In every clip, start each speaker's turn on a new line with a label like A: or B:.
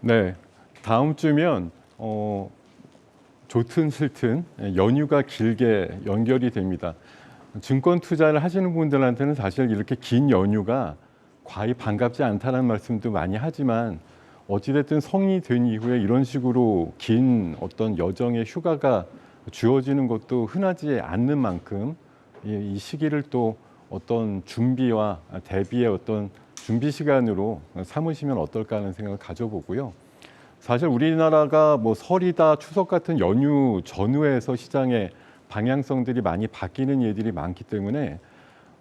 A: 네, 다음 주면 좋든 싫든 연휴가 길게 연결이 됩니다. 증권 투자를 하시는 분들한테는 사실 이렇게 긴 연휴가 과히 반갑지 않다는 말씀도 많이 하지만 어찌됐든 성인이 된 이후에 이런 식으로 긴 어떤 여정의 휴가가 주어지는 것도 흔하지 않는 만큼 이 시기를 또 어떤 준비와 대비의 어떤 준비 시간으로 삼으시면 어떨까 하는 생각을 가져보고요. 사실 우리나라가 뭐 설이다 추석 같은 연휴 전후에서 시장의 방향성들이 많이 바뀌는 일들이 많기 때문에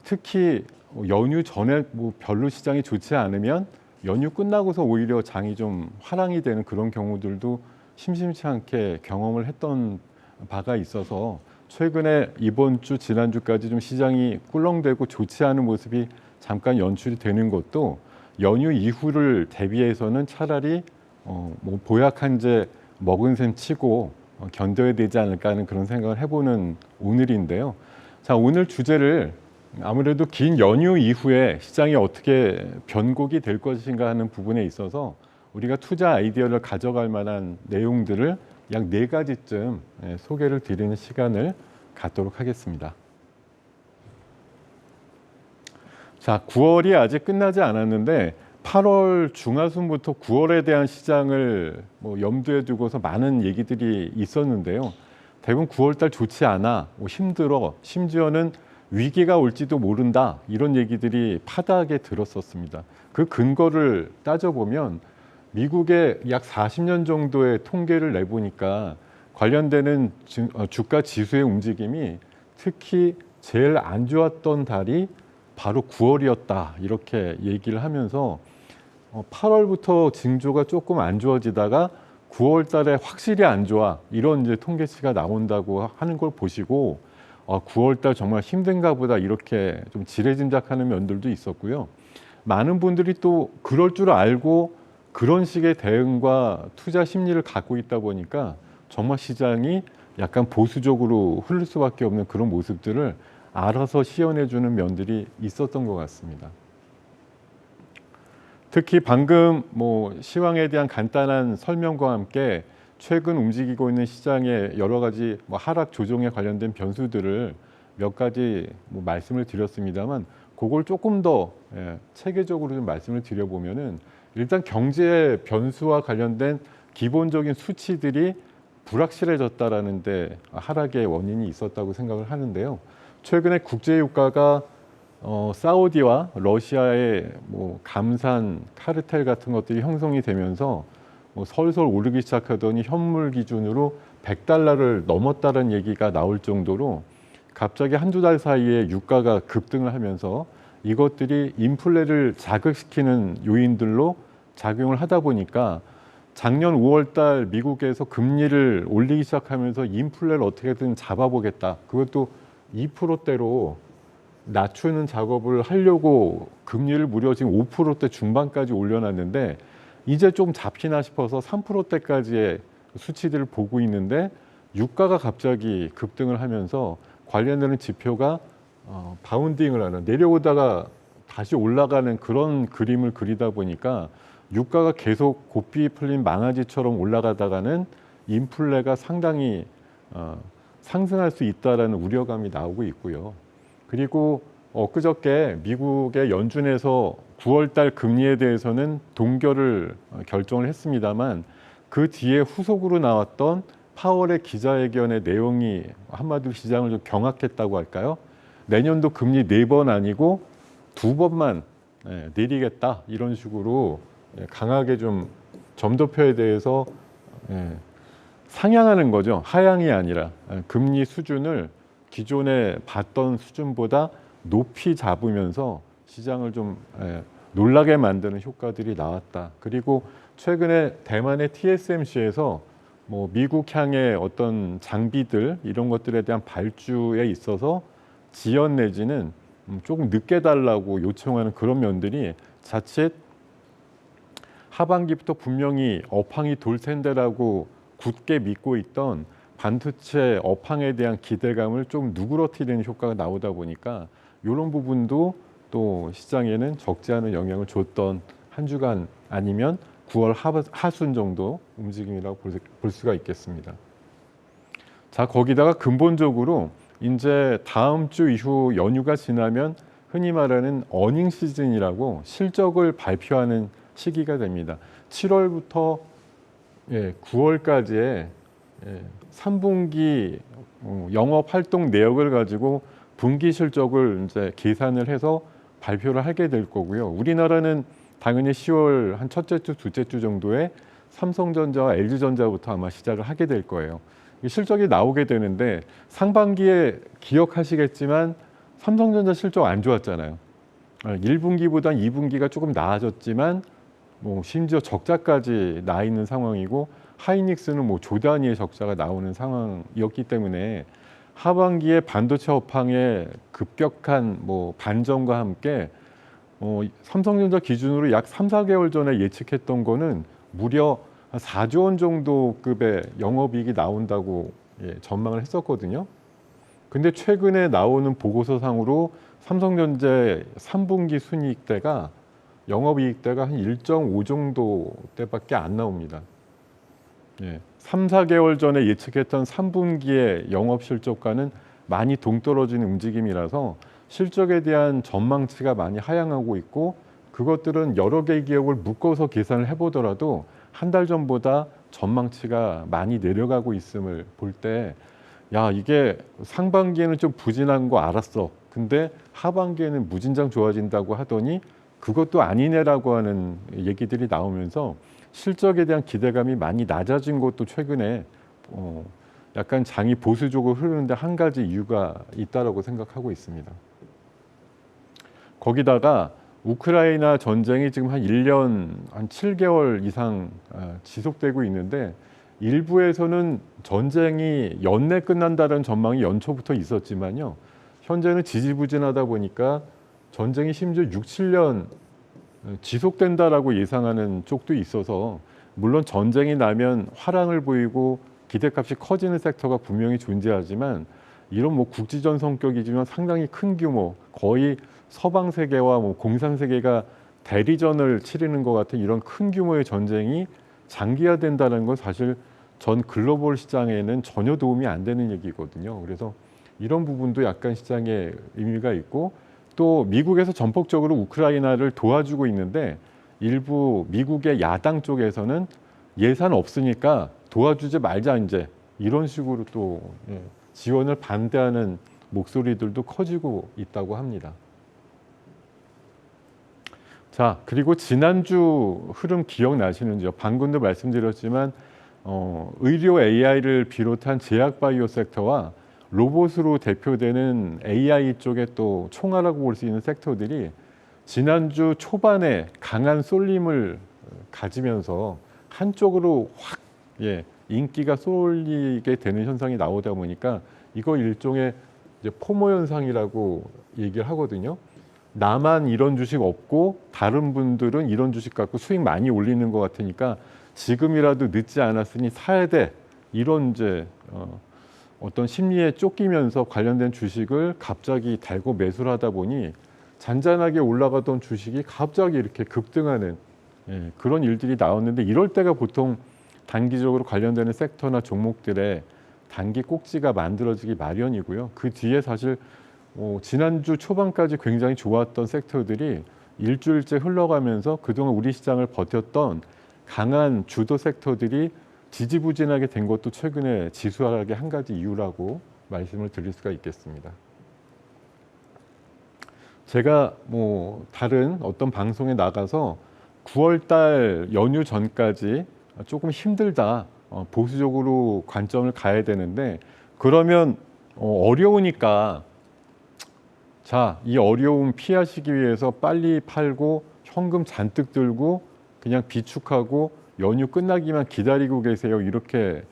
A: 특히 연휴 전에 뭐 별로 시장이 좋지 않으면 연휴 끝나고서 오히려 장이 좀 화랑이 되는 그런 경우들도 심심치 않게 경험을 했던 바가 있어서 최근에 이번 주 지난주까지 좀 시장이 꿀렁대고 좋지 않은 모습이 잠깐 연출이 되는 것도 연휴 이후를 대비해서는 차라리 뭐 보약 한제 먹은 셈 치고 견뎌야 되지 않을까 하는 그런 생각을 해보는 오늘인데요. 자, 오늘 주제를 아무래도 긴 연휴 이후에 시장이 어떻게 변곡이 될 것인가 하는 부분에 있어서 우리가 투자 아이디어를 가져갈 만한 내용들을 약 4가지쯤 소개를 드리는 시간을 갖도록 하겠습니다. 자, 9월이 아직 끝나지 않았는데 8월 중하순부터 9월에 대한 시장을 뭐 염두에 두고서 많은 얘기들이 있었는데요. 대부분 9월달 좋지 않아, 뭐 힘들어, 심지어는 위기가 올지도 모른다 이런 얘기들이 파다하게 들었었습니다. 그 근거를 따져보면 미국의 약 40년 정도의 통계를 내보니까 관련되는 주가 지수의 움직임이 특히 제일 안 좋았던 달이 바로 9월이었다 이렇게 얘기를 하면서 8월부터 징조가 조금 안 좋아지다가 9월 달에 확실히 안 좋아 이런 이제 통계치가 나온다고 하는 걸 보시고 9월 달 정말 힘든가 보다 이렇게 좀 지레짐작하는 면들도 있었고요. 많은 분들이 또 그럴 줄 알고 그런 식의 대응과 투자 심리를 갖고 있다 보니까 정말 시장이 약간 보수적으로 흐를 수밖에 없는 그런 모습들을 알아서 시연해주는 면들이 있었던 것 같습니다. 특히 방금 뭐 시황에 대한 간단한 설명과 함께 최근 움직이고 있는 시장의 여러 가지 뭐 하락 조정에 관련된 변수들을 몇 가지 뭐 말씀을 드렸습니다만 그걸 조금 더 체계적으로 좀 말씀을 드려보면은 일단 경제 변수와 관련된 기본적인 수치들이 불확실해졌다라는 데 하락의 원인이 있었다고 생각을 하는데요. 최근에 국제유가가 사우디와 러시아의 뭐 감산 카르텔 같은 것들이 형성이 되면서 뭐 설설 오르기 시작하더니 현물 기준으로 100달러를 넘었다는 얘기가 나올 정도로 갑자기 한두 달 사이에 유가가 급등을 하면서 이것들이 인플레를 자극시키는 요인들로 작용을 하다 보니까 작년 5월 달 미국에서 금리를 올리기 시작하면서 인플레를 어떻게든 잡아보겠다. 그것도 2%대로 낮추는 작업을 하려고 금리를 무려 지금 5%대 중반까지 올려놨는데 이제 좀 잡히나 싶어서 3%대까지의 수치들을 보고 있는데 유가가 갑자기 급등을 하면서 관련되는 지표가 바운딩을 하는 내려오다가 다시 올라가는 그런 그림을 그리다 보니까 유가가 계속 고삐 풀린 망아지처럼 올라가다가는 인플레가 상당히 상승할 수 있다라는 우려감이 나오고 있고요. 그리고 엊그저께 미국의 연준에서 9월 달 금리에 대해서는 동결을 결정을 했습니다만 그 뒤에 후속으로 나왔던 파월의 기자회견의 내용이 한마디로 시장을 좀 경악했다고 할까요? 내년도 금리 4번 아니고 2번만 내리겠다 이런 식으로 강하게 좀 점도표에 대해서 상향하는 거죠. 하향이 아니라 금리 수준을 기존에 봤던 수준보다 높이 잡으면서 시장을 좀 놀라게 만드는 효과들이 나왔다. 그리고 최근에 대만의 TSMC에서 뭐 미국향의 어떤 장비들 이런 것들에 대한 발주에 있어서 지연 내지는 조금 늦게 달라고 요청하는 그런 면들이 자칫 하반기부터 분명히 업황이 돌 텐데라고 굳게 믿고 있던 반도체 업황에 대한 기대감을 좀 누그러뜨리는 효과가 나오다 보니까 이런 부분도 또 시장에는 적지 않은 영향을 줬던 한 주간 아니면 9월 하순 정도 움직임이라고 볼 수가 있겠습니다. 자, 거기다가 근본적으로 이제 다음 주 이후 연휴가 지나면 흔히 말하는 어닝 시즌이라고 실적을 발표하는 시기가 됩니다. 7월부터 9월까지의 3분기 영업 활동 내역을 가지고 분기 실적을 이제 계산을 해서 발표를 하게 될 거고요. 우리나라는 당연히 10월 한 첫째 주, 둘째 주 정도에 삼성전자와 LG전자부터 아마 시작을 하게 될 거예요. 실적이 나오게 되는데 상반기에 기억하시겠지만 삼성전자 실적 안 좋았잖아요. 1분기보단 2분기가 조금 나아졌지만 뭐 심지어 적자까지 나 있는 상황이고 하이닉스는 뭐 조 단위의 적자가 나오는 상황이었기 때문에 하반기에 반도체 업황의 급격한 뭐 반전과 함께 삼성전자 기준으로 약 3, 4개월 전에 예측했던 거는 무려 한 4조 원 정도 급의 영업이익이 나온다고 전망을 했었거든요. 근데 최근에 나오는 보고서상으로 삼성전자의 3분기 순이익대가 영업이익대가 한 1.5 정도대밖에 안 나옵니다. 3, 4개월 전에 예측했던 3분기의 영업실적과는 많이 동떨어지는 움직임이라서 실적에 대한 전망치가 많이 하향하고 있고 그것들은 여러 개의 기업을 묶어서 계산을 해보더라도 한 달 전보다 전망치가 많이 내려가고 있음을 볼 때 야, 이게 상반기에는 좀 부진한 거 알았어. 근데 하반기에는 무진장 좋아진다고 하더니 그것도 아니네라고 하는 얘기들이 나오면서 실적에 대한 기대감이 많이 낮아진 것도 최근에 약간 장이 보수적으로 흐르는데 한 가지 이유가 있다라고 생각하고 있습니다. 거기다가 우크라이나 전쟁이 지금 한 1년, 한 7개월 이상 지속되고 있는데 일부에서는 전쟁이 연내 끝난다는 전망이 연초부터 있었지만요. 현재는 지지부진하다 보니까 전쟁이 심지어 6, 7년 지속된다라고 예상하는 쪽도 있어서 물론 전쟁이 나면 화랑을 보이고 기대값이 커지는 섹터가 분명히 존재하지만 이런 뭐 국지전 성격이지만 상당히 큰 규모, 거의 서방 세계와 뭐 공산 세계가 대리전을 치르는 것 같은 이런 큰 규모의 전쟁이 장기화된다는 건 사실 전 글로벌 시장에는 전혀 도움이 안 되는 얘기거든요. 그래서 이런 부분도 약간 시장에 의미가 있고 또 미국에서 전폭적으로 우크라이나를 도와주고 있는데 일부 미국의 야당 쪽에서는 예산 없으니까 도와주지 말자 이제 이런 식으로 또 지원을 반대하는 목소리들도 커지고 있다고 합니다. 자, 그리고 지난주 흐름 기억나시는지요? 방금도 말씀드렸지만 의료 AI를 비롯한 제약바이오 섹터와 로봇으로 대표되는 AI 쪽에 또 총알하고 볼 수 있는 섹터들이 지난주 초반에 강한 쏠림을 가지면서 한쪽으로 확 인기가 쏠리게 되는 현상이 나오다 보니까 이거 일종의 이제 포모 현상이라고 얘기를 하거든요. 나만 이런 주식 없고 다른 분들은 이런 주식 갖고 수익 많이 올리는 것 같으니까 지금이라도 늦지 않았으니 사야 돼. 이런 이제 어떤 심리에 쫓기면서 관련된 주식을 갑자기 달고 매수를 하다 보니 잔잔하게 올라가던 주식이 갑자기 이렇게 급등하는 그런 일들이 나왔는데 이럴 때가 보통 단기적으로 관련되는 섹터나 종목들의 단기 꼭지가 만들어지기 마련이고요. 그 뒤에 사실 지난주 초반까지 굉장히 좋았던 섹터들이 일주일째 흘러가면서 그동안 우리 시장을 버텼던 강한 주도 섹터들이 지지부진하게 된 것도 최근에 지수 하락의 한 가지 이유라고 말씀을 드릴 수가 있겠습니다. 제가 뭐 다른 어떤 방송에 나가서 9월달 연휴 전까지 조금 힘들다, 보수적으로 관점을 가야 되는데 그러면 어려우니까 자, 이 어려움 피하시기 위해서 빨리 팔고 현금 잔뜩 들고 그냥 비축하고 연휴 끝나기만 기다리고 계세요. 이렇게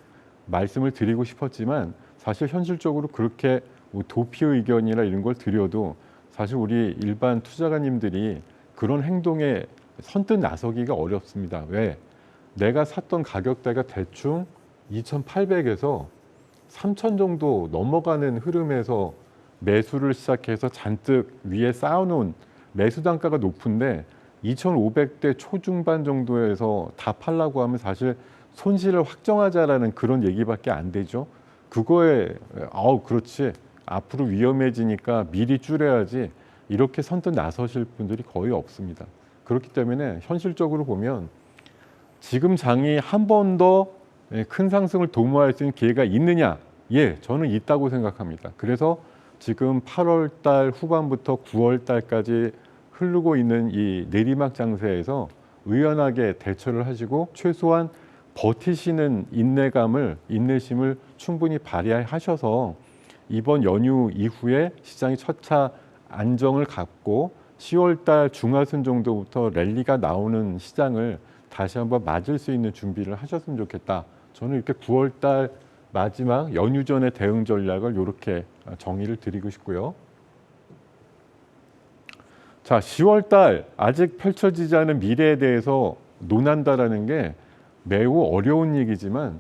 A: 말씀을 드리고 싶었지만 사실 현실적으로 그렇게 뭐 도피 의견이나 이런 걸 드려도 사실 우리 일반 투자가님들이 그런 행동에 선뜻 나서기가 어렵습니다. 왜? 내가 샀던 가격대가 대충 2,800에서 3,000 정도 넘어가는 흐름에서 매수를 시작해서 잔뜩 위에 쌓아놓은 매수 단가가 높은데 2,500대 초중반 정도에서 다 팔라고 하면 사실 손실을 확정하자라는 그런 얘기밖에 안 되죠. 그거에 그렇지. 앞으로 위험해지니까 미리 줄여야지. 이렇게 선뜻 나서실 분들이 거의 없습니다. 그렇기 때문에 현실적으로 보면 지금 장이 한 번 더 큰 상승을 도모할 수 있는 기회가 있느냐? 예, 저는 있다고 생각합니다. 그래서 지금 8월 달 후반부터 9월 달까지 흐르고 있는 이 내리막 장세에서 의연하게 대처를 하시고 최소한 버티시는 인내심을 충분히 발휘하셔서 이번 연휴 이후에 시장이 첫차 안정을 갖고 10월 달 중하순 정도부터 랠리가 나오는 시장을 다시 한번 맞을 수 있는 준비를 하셨으면 좋겠다. 저는 이렇게 9월 달 마지막 연휴 전의 대응 전략을 이렇게 정의를 드리고 싶고요. 자, 10월 달 아직 펼쳐지지 않은 미래에 대해서 논한다라는 게 매우 어려운 얘기지만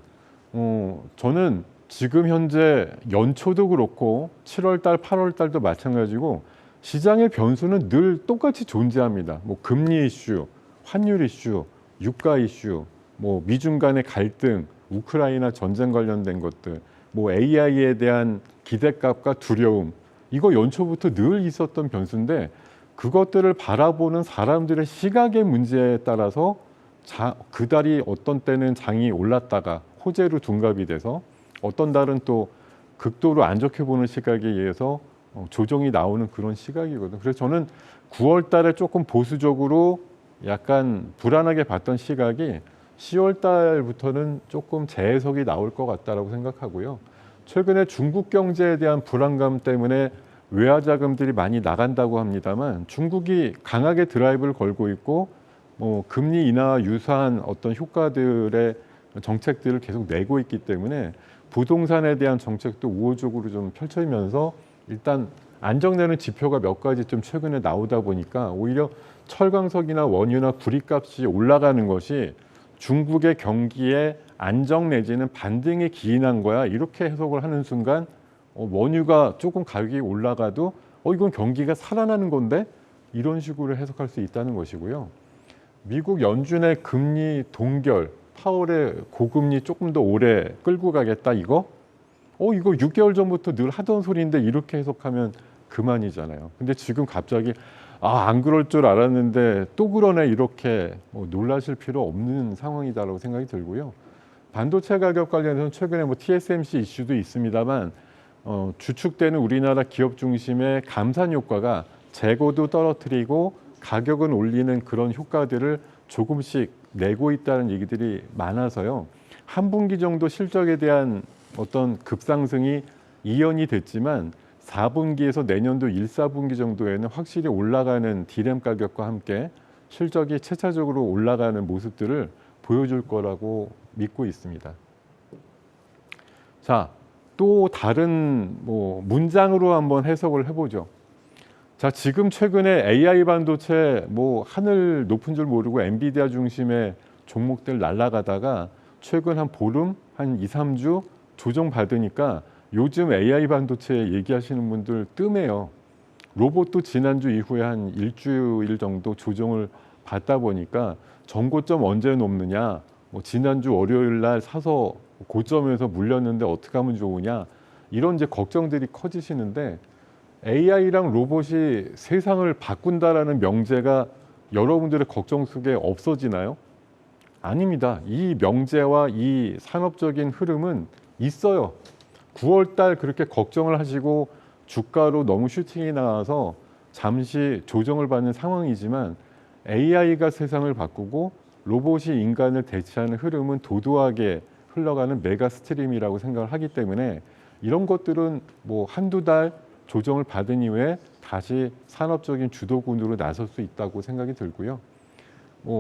A: 저는 지금 현재 연초도 그렇고 7월 달, 8월 달도 마찬가지고 시장의 변수는 늘 똑같이 존재합니다. 뭐 금리 이슈, 환율 이슈, 유가 이슈, 뭐 미중 간의 갈등, 우크라이나 전쟁 관련된 것들, 뭐 AI에 대한 기대값과 두려움, 이거 연초부터 늘 있었던 변수인데 그것들을 바라보는 사람들의 시각의 문제에 따라서 그달이 어떤 때는 장이 올랐다가 호재로 둔갑이 돼서 어떤 달은 또 극도로 안 좋게 보는 시각에 의해서 조정이 나오는 그런 시각이거든요. 그래서 저는 9월 달에 조금 보수적으로 약간 불안하게 봤던 시각이 10월 달부터는 조금 재해석이 나올 것 같다라고 생각하고요. 최근에 중국 경제에 대한 불안감 때문에 외화 자금들이 많이 나간다고 합니다만 중국이 강하게 드라이브를 걸고 있고 금리 인하와 유사한 어떤 효과들의 정책들을 계속 내고 있기 때문에 부동산에 대한 정책도 우호적으로 좀 펼쳐지면서 일단 안정되는 지표가 몇 가지 좀 최근에 나오다 보니까 오히려 철강석이나 원유나 구리값이 올라가는 것이 중국의 경기에 안정 내지는 반등에 기인한 거야 이렇게 해석을 하는 순간 원유가 조금 가격이 올라가도 이건 경기가 살아나는 건데 이런 식으로 해석할 수 있다는 것이고요. 미국 연준의 금리 동결, 파월의 고금리 조금 더 오래 끌고 가겠다 이거? 이거 6개월 전부터 늘 하던 소리인데 이렇게 해석하면 그만이잖아요. 근데 지금 갑자기 안 그럴 줄 알았는데 또 그러네 이렇게 놀라실 필요 없는 상황이다라고 생각이 들고요. 반도체 가격 관련해서는 최근에 TSMC 이슈도 있습니다만 주축되는 우리나라 기업 중심의 감산 효과가 재고도 떨어뜨리고 가격은 올리는 그런 효과들을 조금씩 내고 있다는 얘기들이 많아서요. 한 분기 정도 실적에 대한 어떤 급상승이 이연이 됐지만 4분기에서 내년도 1, 4분기 정도에는 확실히 올라가는 디램 가격과 함께 실적이 차차적으로 올라가는 모습들을 보여줄 거라고 믿고 있습니다. 자, 또 다른 문장으로 한번 해석을 해보죠. 자, 지금 최근에 AI 반도체 하늘 높은 줄 모르고 엔비디아 중심의 종목들 날아가다가 최근 한 보름, 한 2, 3주 조정받으니까 요즘 AI 반도체 얘기하시는 분들 뜸해요. 로봇도 지난주 이후에 한 일주일 정도 조정을 받다 보니까 전고점 언제 높느냐, 지난주 월요일 날 사서 고점에서 물렸는데 어떻게 하면 좋으냐, 이런 이제 걱정들이 커지시는데 AI랑 로봇이 세상을 바꾼다라는 명제가 여러분들의 걱정 속에 없어지나요? 아닙니다. 이 명제와 이 산업적인 흐름은 있어요. 9월 달 그렇게 걱정을 하시고 주가로 너무 슈팅이 나와서 잠시 조정을 받는 상황이지만 AI가 세상을 바꾸고 로봇이 인간을 대체하는 흐름은 도도하게 흘러가는 메가 스트림이라고 생각을 하기 때문에 이런 것들은 한두 달 조정을 받은 이후에 다시 산업적인 주도군으로 나설 수 있다고 생각이 들고요.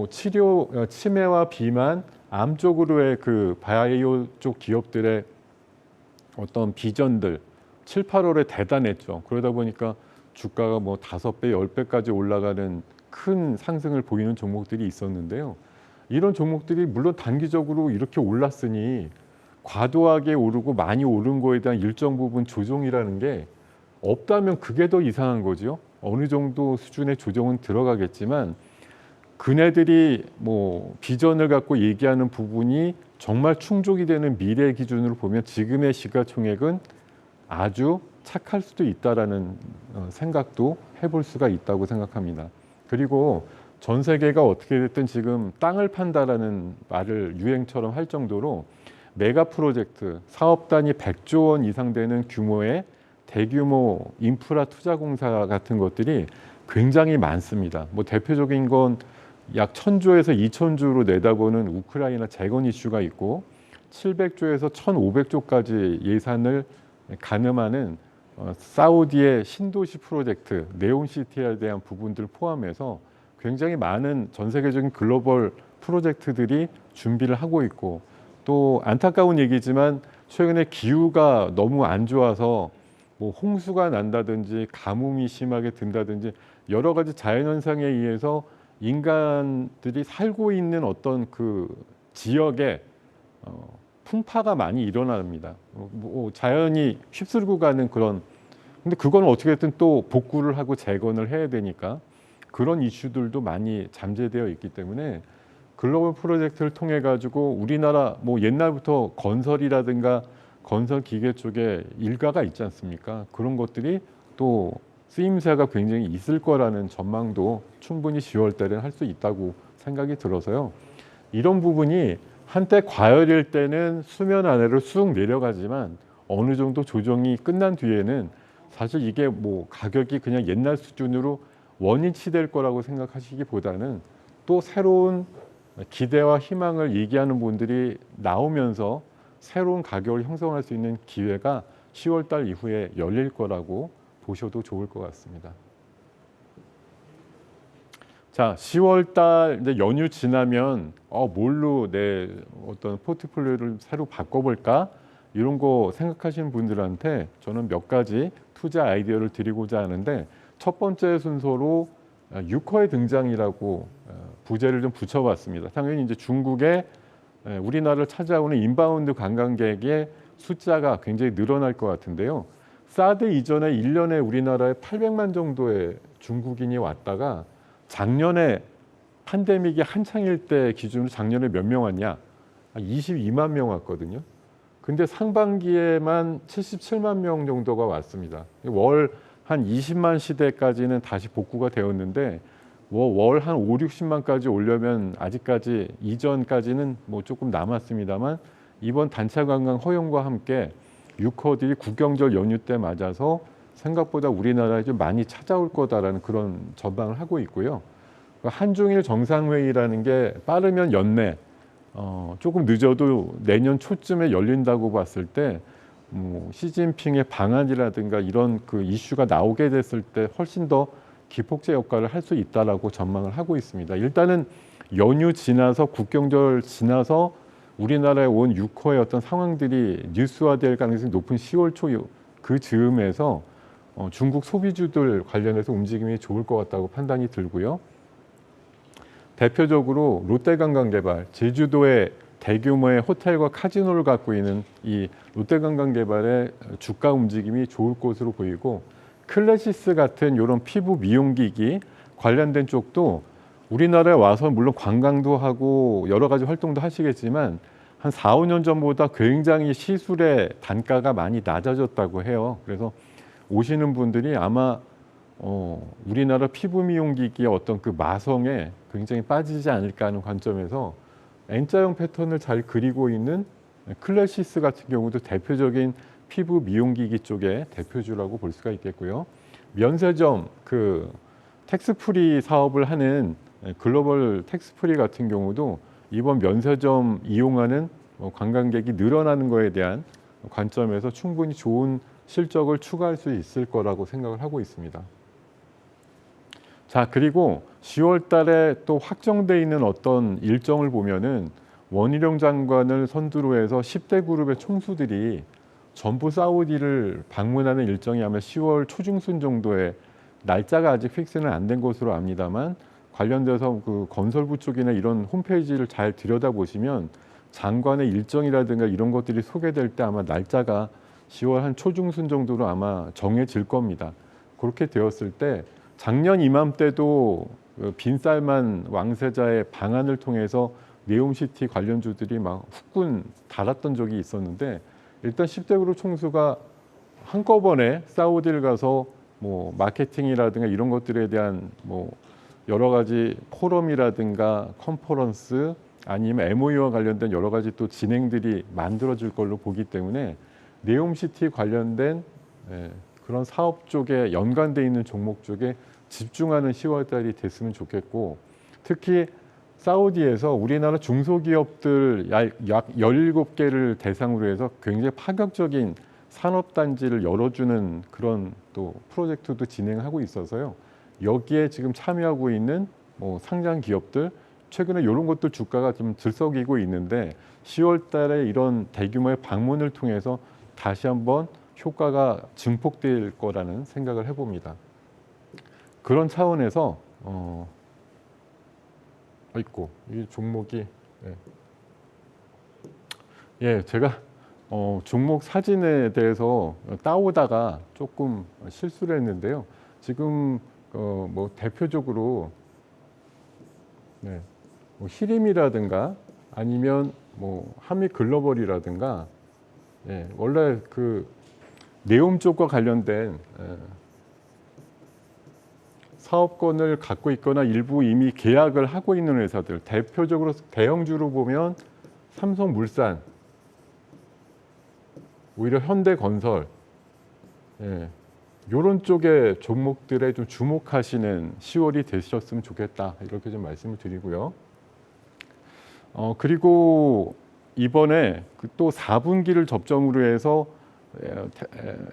A: 치료, 치매와 비만, 암 쪽으로의 그 바이오 쪽 기업들의 어떤 비전들 7, 8월에 대단했죠. 그러다 보니까 주가가 5배, 10배까지 올라가는 큰 상승을 보이는 종목들이 있었는데요. 이런 종목들이 물론 단기적으로 이렇게 올랐으니 과도하게 오르고 많이 오른 거에 대한 일정 부분 조정이라는 게 없다면 그게 더 이상한 거죠. 어느 정도 수준의 조정은 들어가겠지만 그네들이 뭐 비전을 갖고 얘기하는 부분이 정말 충족이 되는 미래 기준으로 보면 지금의 시가총액은 아주 착할 수도 있다라는 생각도 해볼 수가 있다고 생각합니다. 그리고 전 세계가 어떻게 됐든 지금 땅을 판다라는 말을 유행처럼 할 정도로 메가 프로젝트, 사업 단위 100조 원 이상 되는 규모의 대규모 인프라 투자 공사 같은 것들이 굉장히 많습니다. 뭐 대표적인 건 약 1000조에서 2000조로 내다보는 우크라이나 재건 이슈가 있고 700조에서 1500조까지 예산을 가늠하는 사우디의 신도시 프로젝트, 네온시티에 대한 부분들 포함해서 굉장히 많은 전 세계적인 글로벌 프로젝트들이 준비를 하고 있고, 또 안타까운 얘기지만 최근에 기후가 너무 안 좋아서 뭐 홍수가 난다든지 가뭄이 심하게 든다든지 여러 가지 자연현상에 의해서 인간들이 살고 있는 어떤 그 지역에 풍파가 많이 일어납니다. 뭐 자연이 휩쓸고 가는 그런, 근데 그건 어떻게든 또 복구를 하고 재건을 해야 되니까 그런 이슈들도 많이 잠재되어 있기 때문에 글로벌 프로젝트를 통해 가지고 우리나라 뭐 옛날부터 건설이라든가 건설 기계 쪽에 일가가 있지 않습니까? 그런 것들이 또 쓰임새가 굉장히 있을 거라는 전망도 충분히 10월 달에 할 수 있다고 생각이 들어서요. 이런 부분이 한때 과열일 때는 수면 아래로 쑥 내려가지만 어느 정도 조정이 끝난 뒤에는 사실 이게 뭐 가격이 그냥 옛날 수준으로 원위치될 거라고 생각하시기보다는 또 새로운 기대와 희망을 얘기하는 분들이 나오면서 새로운 가격을 형성할 수 있는 기회가 10월 달 이후에 열릴 거라고 보셔도 좋을 것 같습니다. 자, 10월 달 이제 연휴 지나면 뭘로 내 어떤 포트폴리오를 새로 바꿔볼까? 이런 거 생각하시는 분들한테 저는 몇 가지 투자 아이디어를 드리고자 하는데, 첫 번째 순서로 유커의 등장이라고 부제를 좀 붙여봤습니다. 당연히 이제 중국에 우리나라를 찾아오는 인바운드 관광객의 숫자가 굉장히 늘어날 것 같은데요. 사드 이전에 1년에 우리나라에 800만 정도의 중국인이 왔다가 작년에 팬데믹이 한창일 때 기준으로 작년에 몇 명 왔냐? 22만 명 왔거든요. 근데 상반기에만 77만 명 정도가 왔습니다. 월 한 20만 시대까지는 다시 복구가 되었는데 월 한 5, 60만까지 오려면 아직까지 이전까지는 뭐 조금 남았습니다만, 이번 단체 관광 허용과 함께 유커들이 국경절 연휴 때 맞아서 생각보다 우리나라에 좀 많이 찾아올 거다라는 그런 전망을 하고 있고요. 한중일 정상회의라는 게 빠르면 연내, 조금 늦어도 내년 초쯤에 열린다고 봤을 때 시진핑의 방안이라든가 이런 그 이슈가 나오게 됐을 때 훨씬 더 기폭제 역할을 할 수 있다라고 전망을 하고 있습니다. 일단은 연휴 지나서 국경절 지나서 우리나라에 온 유커의 어떤 상황들이 뉴스화될 가능성이 높은 10월 초 그 즈음에서 중국 소비주들 관련해서 움직임이 좋을 것 같다고 판단이 들고요. 대표적으로 롯데관광개발, 제주도에 대규모의 호텔과 카지노를 갖고 있는 이 롯데관광개발의 주가 움직임이 좋을 것으로 보이고, 클래시스 같은 이런 피부 미용기기 관련된 쪽도 우리나라에 와서 물론 관광도 하고 여러 가지 활동도 하시겠지만 한 4, 5년 전보다 굉장히 시술의 단가가 많이 낮아졌다고 해요. 그래서 오시는 분들이 아마 우리나라 피부 미용기기의 어떤 그 마성에 굉장히 빠지지 않을까 하는 관점에서 N자형 패턴을 잘 그리고 있는 클래시스 같은 경우도 대표적인 피부 미용기기 쪽의 대표주라고 볼 수가 있겠고요. 면세점, 그 텍스프리 사업을 하는 글로벌 텍스프리 같은 경우도 이번 면세점 이용하는 관광객이 늘어나는 것에 대한 관점에서 충분히 좋은 실적을 추가할 수 있을 거라고 생각을 하고 있습니다. 자, 그리고 10월 달에 또 확정돼 있는 어떤 일정을 보면은 원희룡 장관을 선두로 해서 10대 그룹의 총수들이 전부 사우디를 방문하는 일정이 아마 10월 초중순 정도에, 날짜가 아직 픽스는 안 된 것으로 압니다만 관련돼서 그 건설부 쪽이나 이런 홈페이지를 잘 들여다보시면 장관의 일정이라든가 이런 것들이 소개될 때 아마 날짜가 10월 한 초중순 정도로 아마 정해질 겁니다. 그렇게 되었을 때 작년 이맘때도 그 빈쌀만 왕세자의 방안을 통해서 네옴시티 관련주들이 막 후끈 달았던 적이 있었는데, 일단 10대 그룹 총수가 한꺼번에 사우디를 가서 뭐 마케팅이라든가 이런 것들에 대한 뭐 여러 가지 포럼이라든가 컨퍼런스 아니면 MOU와 관련된 여러 가지 또 진행들이 만들어질 걸로 보기 때문에 네옴시티 관련된 그런 사업 쪽에 연관돼 있는 종목 쪽에 집중하는 10월 달이 됐으면 좋겠고, 특히 사우디에서 우리나라 중소기업들 약 17개를 대상으로 해서 굉장히 파격적인 산업단지를 열어주는 그런 또 프로젝트도 진행하고 있어서요. 여기에 지금 참여하고 있는 뭐 상장 기업들, 최근에 이런 것들 주가가 좀 들썩이고 있는데 10월 달에 이런 대규모의 방문을 통해서 다시 한번 효과가 증폭될 거라는 생각을 해봅니다. 그런 차원에서 이 종목이 제가 종목 사진에 대해서 따오다가 조금 실수를 했는데요. 지금 뭐 대표적으로 뭐 히림이라든가 아니면 뭐 한미글로벌이라든가 원래 그 네옴 쪽과 관련된 사업권을 갖고 있거나 일부 이미 계약을 하고 있는 회사들, 대표적으로 대형주로 보면 삼성물산, 오히려 현대건설, 이런 쪽의 종목들에 좀 주목하시는 10월이 되셨으면 좋겠다, 이렇게 좀 말씀을 드리고요. 그리고 이번에 또 4분기를 접점으로 해서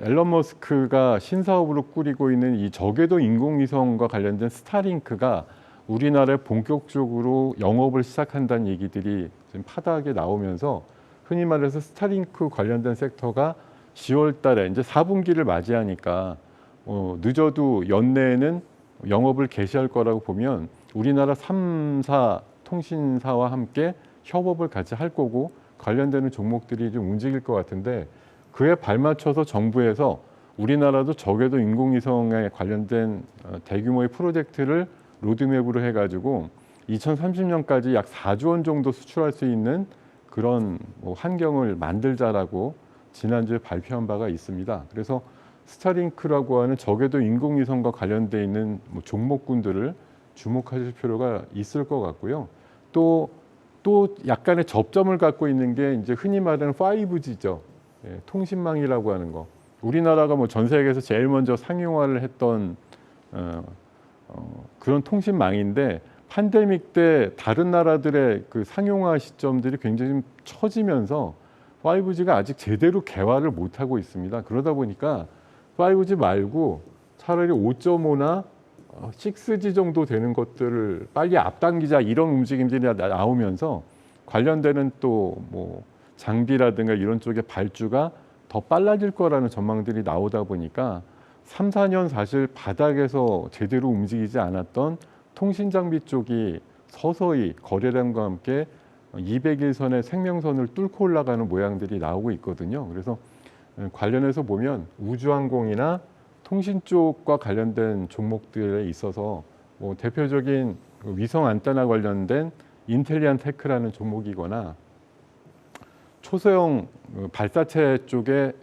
A: 앨런 머스크가 신사업으로 꾸리고 있는 이 저궤도 인공위성과 관련된 스타링크가 우리나라에 본격적으로 영업을 시작한다는 얘기들이 지금 파다하게 나오면서, 흔히 말해서 스타링크 관련된 섹터가 10월 달에 이제 4분기를 맞이하니까 늦어도 연내에는 영업을 개시할 거라고 보면 우리나라 3사 통신사와 함께 협업을 같이 할 거고 관련되는 종목들이 좀 움직일 것 같은데, 그에 발맞춰서 정부에서 우리나라도 저궤도 인공위성에 관련된 대규모의 프로젝트를 로드맵으로 해가지고 2030년까지 약 4조 원 정도 수출할 수 있는 그런 환경을 만들자라고 지난주에 발표한 바가 있습니다. 그래서 스타링크라고 하는 저궤도 인공위성과 관련돼 있는 종목군들을 주목하실 필요가 있을 것 같고요. 또 약간의 접점을 갖고 있는 게 이제 흔히 말하는 5G죠. 통신망이라고 하는 거. 우리나라가 뭐 전 세계에서 제일 먼저 상용화를 했던 그런 통신망인데, 팬데믹 때 다른 나라들의 그 상용화 시점들이 굉장히 좀 처지면서 5G가 아직 제대로 개화를 못하고 있습니다. 그러다 보니까 5G 말고 차라리 5.5나 6G 정도 되는 것들을 빨리 앞당기자, 이런 움직임들이 나오면서 관련되는 또 뭐 장비라든가 이런 쪽의 발주가 더 빨라질 거라는 전망들이 나오다 보니까 3, 4년 사실 바닥에서 제대로 움직이지 않았던 통신장비 쪽이 서서히 거래량과 함께 200일선의 생명선을 뚫고 올라가는 모양들이 나오고 있거든요. 그래서 관련해서 보면 우주항공이나 통신 쪽과 관련된 종목들에 있어서 뭐 대표적인 위성 안테나 관련된 인텔리안 테크라는 종목이거나 초소형 발사체 쪽에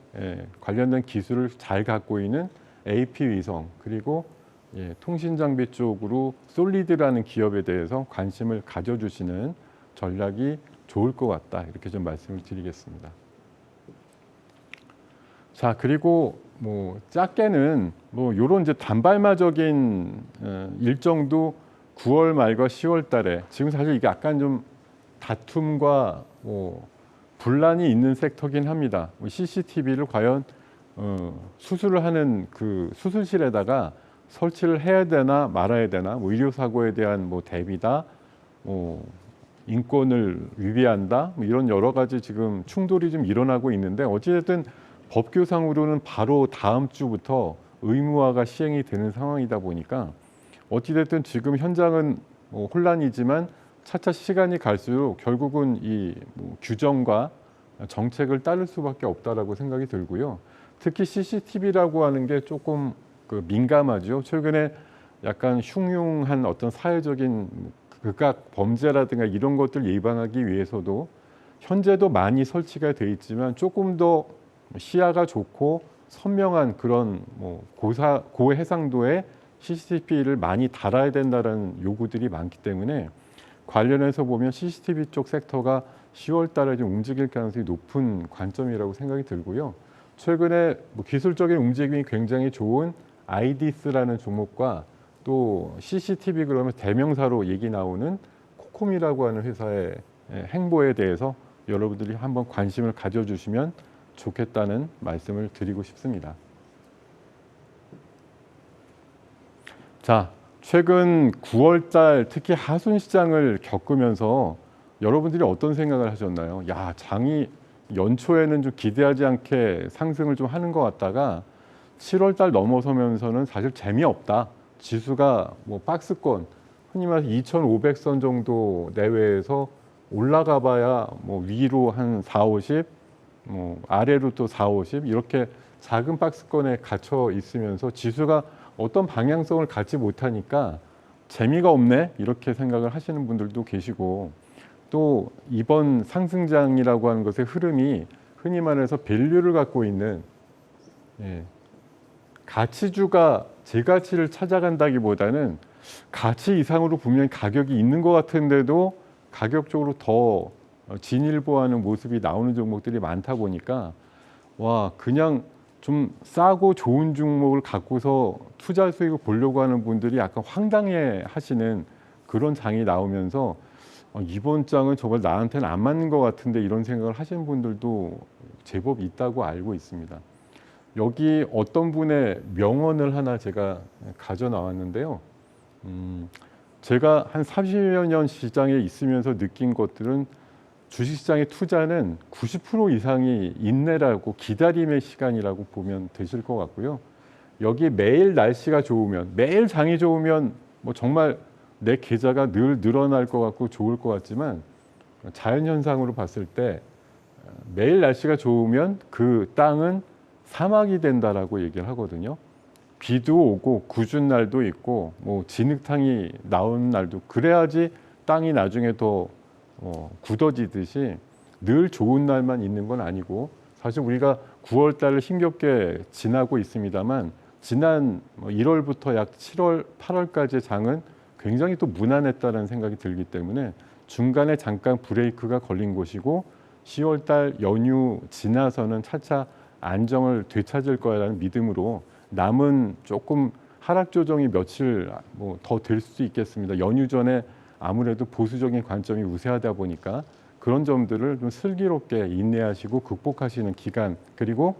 A: 관련된 기술을 잘 갖고 있는 AP 위성, 그리고 통신 장비 쪽으로 솔리드라는 기업에 대해서 관심을 가져주시는 전략이 좋을 것 같다, 이렇게 좀 말씀을 드리겠습니다. 자, 그리고 뭐 작게는 뭐 이런 이제 단발마적인 일정도 9월 말과 10월 달에, 지금 사실 이게 약간 좀 다툼과 뭐 분란이 있는 섹터긴 합니다. CCTV를 과연 수술을 하는 그 수술실에다가 설치를 해야 되나 말아야 되나, 뭐 의료 사고에 대한 뭐 대비다, 인권을 위배한다, 뭐 이런 여러 가지 지금 충돌이 좀 일어나고 있는데, 어찌됐든 법규상으로는 바로 다음 주부터 의무화가 시행이 되는 상황이다 보니까 어찌됐든 지금 현장은 혼란이지만 차차 시간이 갈수록 결국은 이 규정과 정책을 따를 수밖에 없다라고 생각이 들고요. 특히 CCTV라고 하는 게 조금 민감하죠. 최근에 약간 흉흉한 어떤 사회적인 극악 범죄라든가 이런 것들 예방하기 위해서도 현재도 많이 설치가 돼 있지만 조금 더 시야가 좋고 선명한 그런 뭐 고해상도의 CCTV를 많이 달아야 된다는 요구들이 많기 때문에 관련해서 보면 CCTV 쪽 섹터가 10월 달에 좀 움직일 가능성이 높은 관점이라고 생각이 들고요. 최근에 뭐 기술적인 움직임이 굉장히 좋은 아이디스라는 종목과 또 CCTV 그러면 대명사로 얘기 나오는 코콤이라고 하는 회사의 행보에 대해서 여러분들이 한번 관심을 가져주시면 좋겠다는 말씀을 드리고 싶습니다. 자, 최근 9월 달 특히 하순 시장을 겪으면서 여러분들이 어떤 생각을 하셨나요? 야, 장이 연초에는 좀 기대하지 않게 상승을 좀 하는 것 같다가 7월 달 넘어서면서는 사실 재미없다. 지수가 뭐 박스권, 흔히 말해서 2,500선 정도 내외에서 올라가 봐야 뭐 위로 한 4, 50, 뭐 아래로 또 4, 50 이렇게 작은 박스권에 갇혀 있으면서 지수가 어떤 방향성을 갖지 못하니까 재미가 없네 이렇게 생각을 하시는 분들도 계시고 또 이번 상승장이라고 하는 것의 흐름이 흔히 말해서 밸류를 갖고 있는 가치주가 제 가치를 찾아간다기보다는 가치 이상으로 분명히 가격이 있는 것 같은데도 가격적으로 더 진일보하는 모습이 나오는 종목들이 많다 보니까 와 그냥 좀 싸고 좋은 종목을 갖고서 투자 수익을 보려고 하는 분들이 약간 황당해 하시는 그런 장이 나오면서 이번 장은 정말 나한테는 안 맞는 것 같은데 이런 생각을 하시는 분들도 제법 있다고 알고 있습니다. 여기 어떤 분의 명언을 하나 제가 가져 나왔는데요. 제가 한 30여 년 시장에 있으면서 느낀 것들은 주식시장의 투자는 90% 이상이 인내라고 기다림의 시간이라고 보면 되실 것 같고요. 여기 매일 날씨가 좋으면 매일 장이 좋으면 뭐 정말 내 계좌가 늘 늘어날 것 같고 좋을 것 같지만 자연현상으로 봤을 때 매일 날씨가 좋으면 그 땅은 사막이 된다라고 얘기를 하거든요. 비도 오고 궂은 날도 있고 뭐 진흙탕이 나오는 날도 그래야지 땅이 나중에 더 굳어지듯이 늘 좋은 날만 있는 건 아니고 사실 우리가 9월 달을 힘겹게 지나고 있습니다만 지난 1월부터 약 7월, 8월까지의 장은 굉장히 또 무난했다는 생각이 들기 때문에 중간에 잠깐 브레이크가 걸린 곳이고 10월 달 연휴 지나서는 차차 안정을 되찾을 거라는 믿음으로 남은 조금 하락 조정이 며칠 더 될 수도 있겠습니다. 연휴 전에 아무래도 보수적인 관점이 우세하다 보니까 그런 점들을 좀 슬기롭게 인내하시고 극복하시는 기간 그리고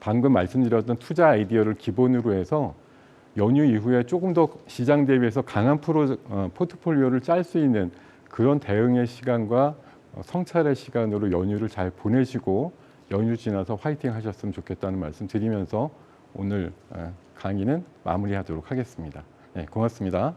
A: 방금 말씀드렸던 투자 아이디어를 기본으로 해서 연휴 이후에 조금 더 시장 대비해서 강한 포트폴리오를 짤 수 있는 그런 대응의 시간과 성찰의 시간으로 연휴를 잘 보내시고 연휴 지나서 화이팅 하셨으면 좋겠다는 말씀 드리면서 오늘 강의는 마무리하도록 하겠습니다. 네, 고맙습니다.